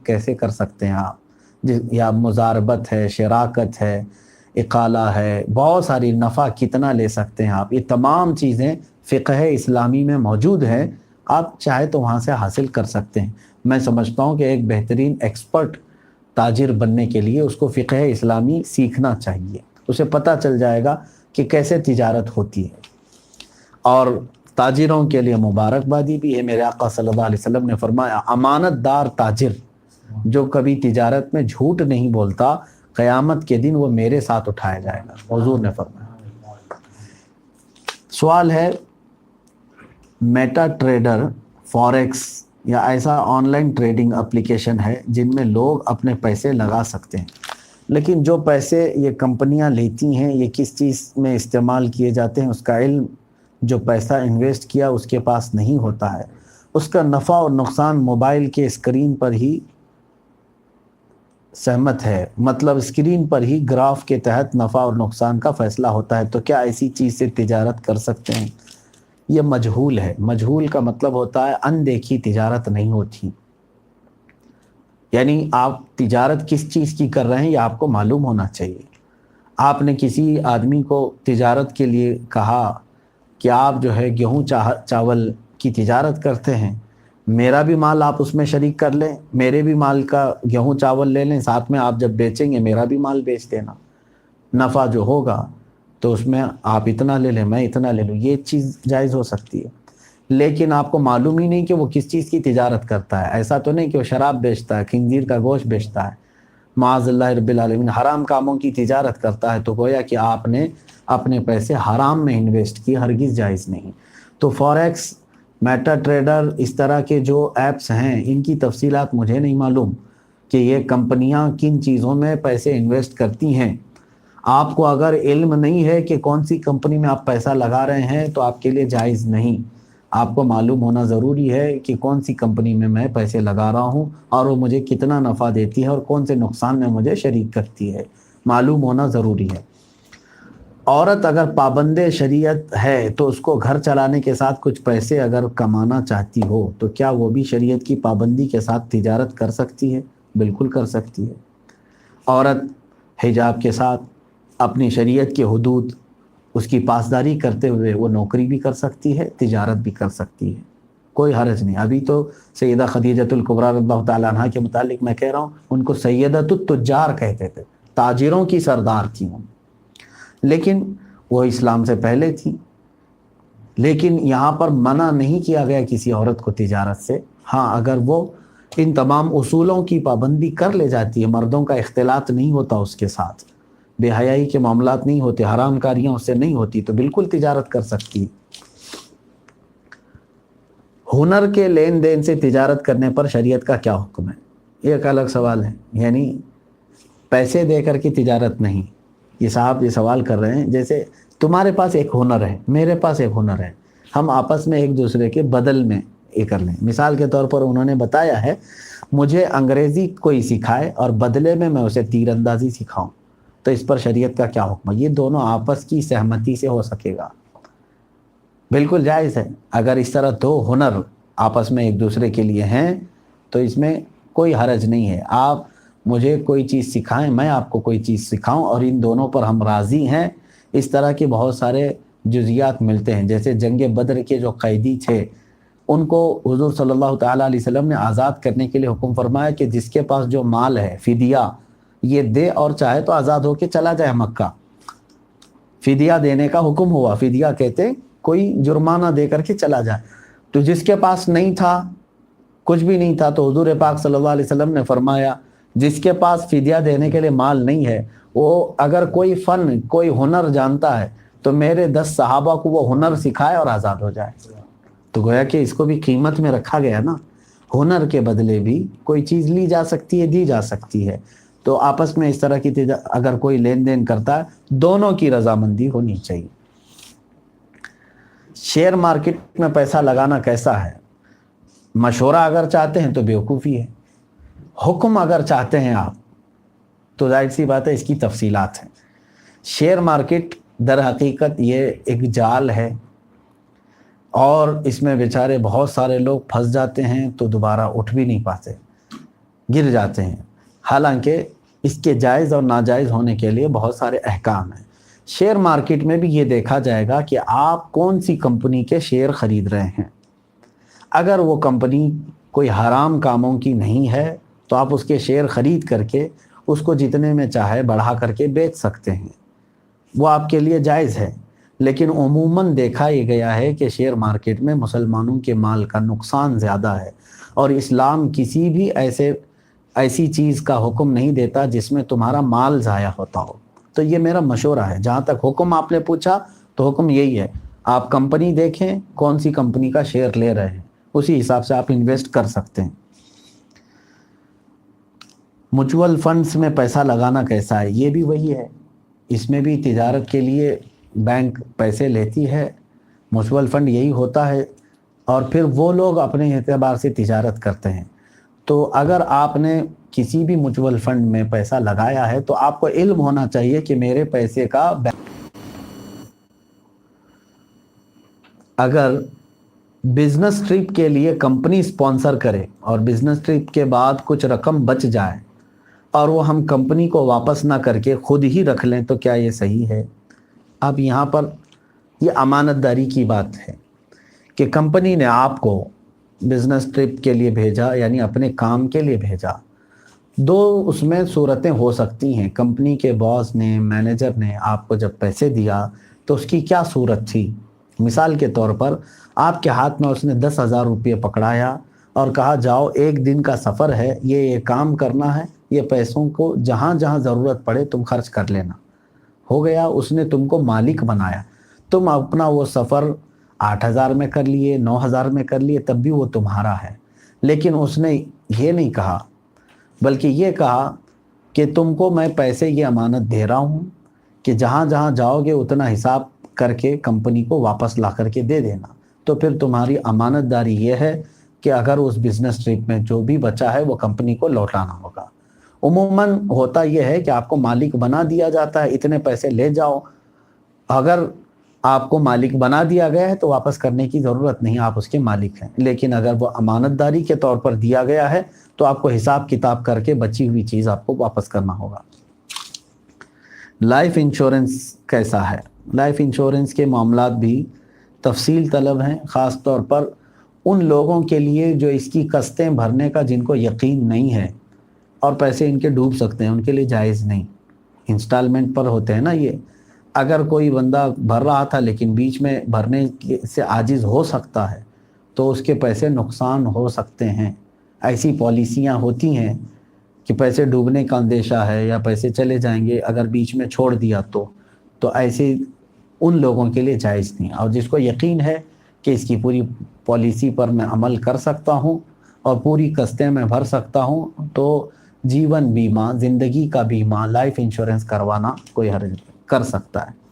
कैसे कर सकते हैं आप, या मुजारबत है, शराकत है, इकाला है, बहुत सारी नफ़ा कितना ले सकते हैं आप, ये तमाम चीज़ें फ़िक़्ह इस्लामी में मौजूद हैं, आप चाहे तो वहाँ से हासिल कर सकते हैं। मैं समझता हूँ कि एक बेहतरीन एक्सपर्ट ताजिर बनने के लिए उसको फ़िक़्ह इस्लामी सीखना चाहिए, उसे पता चल जाएगा कि कैसे तिजारत होती है। और ताजिरों के लिए मुबारकबादी भी है। मेरे आका सल्लल्लाहु अलैहि वसल्लम ने फरमाया, अमानतदार ताजिर जो कभी तिजारत में झूठ नहीं बोलता, क़यामत के दिन वो मेरे साथ उठाया जाएगा, हुज़ूर ने फरमाया। सवाल है, मेटा ट्रेडर, फॉरेक्स या ऐसा ऑनलाइन ट्रेडिंग एप्लीकेशन है जिनमें लोग अपने पैसे लगा सकते हैं, लेकिन जो पैसे ये कंपनियां लेती हैं ये किस चीज़ में इस्तेमाल किए जाते हैं उसका इल्म जो पैसा इन्वेस्ट किया उसके पास नहीं होता है। उसका नफ़ा और नुकसान मोबाइल के स्क्रीन पर ही सहमत है, मतलब स्क्रीन पर ही ग्राफ के तहत नफ़ा और नुकसान का फ़ैसला होता है। तो क्या ऐसी चीज़ से तिजारत कर सकते हैं? ये मजहूल है। मजहूल का मतलब होता है अनदेखी तिजारत नहीं होती, यानी आप तिजारत किस चीज़ की कर रहे हैं ये आपको मालूम होना चाहिए। आपने किसी आदमी को तिजारत के लिए कहा कि आप जो है गेहूँ चावल की तिजारत करते हैं, मेरा भी माल आप उसमें शरीक कर लें, मेरे भी माल का गेहूँ चावल ले लें, साथ में आप जब बेचेंगे मेरा भी माल बेच देना, नफ़ा जो होगा तो उसमें आप इतना ले लें मैं इतना ले लूँ, ये चीज़ जायज़ हो सकती है। लेकिन आपको मालूम ही नहीं कि वो किस चीज़ की तिजारत करता है। ऐसा तो नहीं कि वो शराब बेचता है, खिंजीर का गोश्त बेचता है, माअज़ल्लाह रब्बिल आलमीन हराम कामों की तिजारत करता है, तो गोया कि आपने अपने पैसे हराम में इन्वेस्ट किए, हरगिज़ जायज़ नहीं। तो फॉरेक्स, मेटा ट्रेडर, इस तरह के जो ऐप्स हैं इनकी तफसीलात मुझे नहीं मालूम कि ये कंपनियां किन चीज़ों में पैसे इन्वेस्ट करती हैं। आपको अगर इल्म नहीं है कि कौन सी कंपनी में आप पैसा लगा रहे हैं तो आपके लिए जायज़ नहीं। आपको मालूम होना ज़रूरी है कि कौन सी कंपनी में मैं पैसे लगा रहा हूँ और वो मुझे कितना नफ़ा देती है और कौन से नुकसान में मुझे शरीक करती है, मालूम होना ज़रूरी है। औरत अगर पाबंदे शरीयत है तो उसको घर चलाने के साथ कुछ पैसे अगर कमाना चाहती हो तो क्या वो भी शरीयत की पाबंदी के साथ तिजारत कर सकती है? बिल्कुल कर सकती है। औरत हिजाब के साथ अपनी शरीयत के हुदूद उसकी पासदारी करते हुए वो नौकरी भी कर सकती है, तिजारत भी कर सकती है, कोई हरज नहीं। अभी तो सैयदा खदीजतुल कुबरा रज़ियल्लाहु ताला अन्हा के मुतालिक मैं कह रहा हूँ, उनको सैयदतुत तुज्जार कहते थे, ताजिरों की सरदार थी वो, लेकिन वो इस्लाम से पहले थी। लेकिन यहाँ पर मना नहीं किया गया किसी औरत को तिजारत से। हाँ, अगर वो इन तमाम उसूलों की पाबंदी कर ले जाती है, मर्दों का इख्तिलात नहीं होता उसके साथ, बेहयाई के मामलात नहीं होते, हराम कारियाँ उससे नहीं होती, तो बिल्कुल तिजारत कर सकती है। हुनर के लेन देन से तिजारत करने पर शरीयत का क्या हुक्म है? ये एक अलग सवाल है, यानी पैसे दे कर के तिजारत नहीं। ये साहब ये सवाल कर रहे हैं जैसे तुम्हारे पास एक हुनर है, मेरे पास एक हुनर है, हम आपस में एक दूसरे के बदल में ये कर लें। मिसाल के तौर पर उन्होंने बताया है मुझे अंग्रेज़ी कोई सिखाए और बदले में मैं उसे तीरंदाजी सिखाऊं, तो इस पर शरीयत का क्या हुक्म है? ये दोनों आपस की सहमति से हो सकेगा, बिल्कुल जायज़ है। अगर इस तरह दो हुनर आपस में एक दूसरे के लिए हैं तो इसमें कोई हरज नहीं है। आप मुझे कोई चीज़ सिखाएं, मैं आपको कोई चीज़ सिखाऊं और इन दोनों पर हम राज़ी हैं। इस तरह के बहुत सारे जुज़ियात मिलते हैं। जैसे जंग बद्र के जो कैदी थे उनको हुज़ूर सल्लल्लाहु ताला अलैहि वसल्लम ने आज़ाद करने के लिए हुक्म फरमाया कि जिसके पास जो माल है फ़िदिया ये दे और चाहे तो आज़ाद होके चला जाए मक्का। फ़िदिया देने का हुक्म हुआ। फ़िदिया कहते कोई जुर्माना दे करके चला जाए। तो जिसके पास नहीं था, कुछ भी नहीं था, तो हुज़ूर पाक सल्लल्लाहु अलैहि वसल्लम ने फरमाया जिसके पास फ़िदिया देने के लिए माल नहीं है वो अगर कोई फ़न कोई हुनर जानता है तो मेरे 10 सहाबा को वो हुनर सिखाए और आज़ाद हो जाए। तो गोया कि इसको भी कीमत में रखा गया ना, हुनर के बदले भी कोई चीज़ ली जा सकती है, दी जा सकती है। तो आपस में इस तरह की अगर कोई लेन देन करता है दोनों की रजामंदी होनी चाहिए। शेयर मार्केट में पैसा लगाना कैसा है? मशवरा अगर चाहते हैं तो बेवकूफ़ी है, हुक्म अगर चाहते हैं आप तो जाहिर सी बात है इसकी तफसीलात हैं। शेयर मार्केट दर हकीकत ये एक जाल है और इसमें बेचारे बहुत सारे लोग फंस जाते हैं तो दोबारा उठ भी नहीं पाते। گر جاتے ہیں، حالانکہ اس کے جائز اور ناجائز ہونے کے لیے بہت سارے احکام ہیں۔ شیئر مارکیٹ میں بھی یہ دیکھا جائے گا کہ آپ کون سی کمپنی کے شیئر خرید رہے ہیں۔ اگر وہ کمپنی کوئی حرام کاموں کی نہیں ہے تو آپ اس کے شیئر خرید کر کے اس کو جتنے میں چاہے بڑھا کر کے بیچ سکتے ہیں، وہ آپ کے لیے جائز ہے۔ لیکن عموماً دیکھا یہ گیا ہے کہ شیئر مارکیٹ میں مسلمانوں کے مال کا نقصان زیادہ ہے، اور اسلام کسی بھی ایسی چیز کا حکم نہیں دیتا جس میں تمہارا مال ضائع ہوتا ہو۔ تو یہ میرا مشورہ ہے، جہاں تک حکم آپ نے پوچھا تو حکم یہی ہے، آپ کمپنی دیکھیں کون سی کمپنی کا شیئر لے رہے ہیں، اسی حساب سے آپ انویسٹ کر سکتے ہیں۔ میوچول فنڈز میں پیسہ لگانا کیسا ہے؟ یہ بھی وہی ہے، اس میں بھی تجارت کے لیے بینک پیسے لیتی ہے، میوچول فنڈ یہی ہوتا ہے، اور پھر وہ لوگ اپنے اعتبار سے تجارت کرتے ہیں۔ تو اگر آپ نے کسی بھی میوچول فنڈ میں پیسہ لگایا ہے تو آپ کو علم ہونا چاہیے کہ میرے پیسے کا اگر بزنس ٹرپ کے لیے کمپنی سپانسر کرے اور بزنس ٹرپ کے بعد کچھ رقم بچ جائے اور وہ ہم کمپنی کو واپس نہ کر کے خود ہی رکھ لیں تو کیا یہ صحیح ہے؟ اب یہاں پر یہ امانت داری کی بات ہے کہ کمپنی نے آپ کو بزنس ٹرپ کے لیے بھیجا، یعنی اپنے کام کے لیے بھیجا۔ دو اس میں صورتیں ہو سکتی ہیں، کمپنی کے باس نے، مینیجر نے آپ کو جب پیسے دیا تو اس کی کیا صورت تھی؟ مثال کے طور پر آپ کے ہاتھ میں اس نے 10,000 روپے پکڑایا اور کہا جاؤ ایک دن کا سفر ہے، یہ کام کرنا ہے، یہ پیسوں کو جہاں جہاں ضرورت پڑے تم خرچ کر لینا۔ ہو گیا، اس نے تم کو مالک بنایا، تم اپنا وہ سفر 8,000 میں کر لیے، 9,000 میں کر لیے، تب بھی وہ تمہارا ہے۔ لیکن اس نے یہ نہیں کہا، بلکہ یہ کہا کہ تم کو میں پیسے یہ امانت دے رہا ہوں کہ جہاں جہاں جاؤ گے اتنا حساب کر کے کمپنی کو واپس لا کر کے دے دینا۔ تو پھر تمہاری امانت داری یہ ہے کہ اگر اس بزنس ٹرپ میں جو بھی بچا ہے وہ کمپنی کو لوٹانا ہوگا۔ عموماً ہوتا یہ ہے کہ آپ کو مالک بنا دیا جاتا ہے، اتنے پیسے لے جاؤ، اگر آپ کو مالک بنا دیا گیا ہے تو واپس کرنے کی ضرورت نہیں، آپ اس کے مالک ہیں۔ لیکن اگر وہ امانت داری کے طور پر دیا گیا ہے تو آپ کو حساب کتاب کر کے بچی ہوئی چیز آپ کو واپس کرنا ہوگا۔ لائف انشورنس کیسا ہے؟ لائف انشورنس کے معاملات بھی تفصیل طلب ہیں، خاص طور پر ان لوگوں کے لیے جو اس کی قسطیں بھرنے کا جن کو یقین نہیں ہے اور پیسے ان کے ڈوب سکتے ہیں، ان کے لیے جائز نہیں۔ انسٹالمنٹ پر ہوتے ہیں نا یہ، اگر کوئی بندہ بھر رہا تھا لیکن بیچ میں بھرنے سے عاجز ہو سکتا ہے تو اس کے پیسے نقصان ہو سکتے ہیں۔ ایسی پالیسیاں ہوتی ہیں کہ پیسے ڈوبنے کا اندیشہ ہے یا پیسے چلے جائیں گے اگر بیچ میں چھوڑ دیا تو ایسے ان لوگوں کے لیے جائز نہیں۔ اور جس کو یقین ہے کہ اس کی پوری پالیسی پر میں عمل کر سکتا ہوں اور پوری قسطیں میں بھر سکتا ہوں تو جیون بیمہ، زندگی کا بیمہ، لائف انشورنس کروانا کوئی حرج نہیں، کر سکتا ہے۔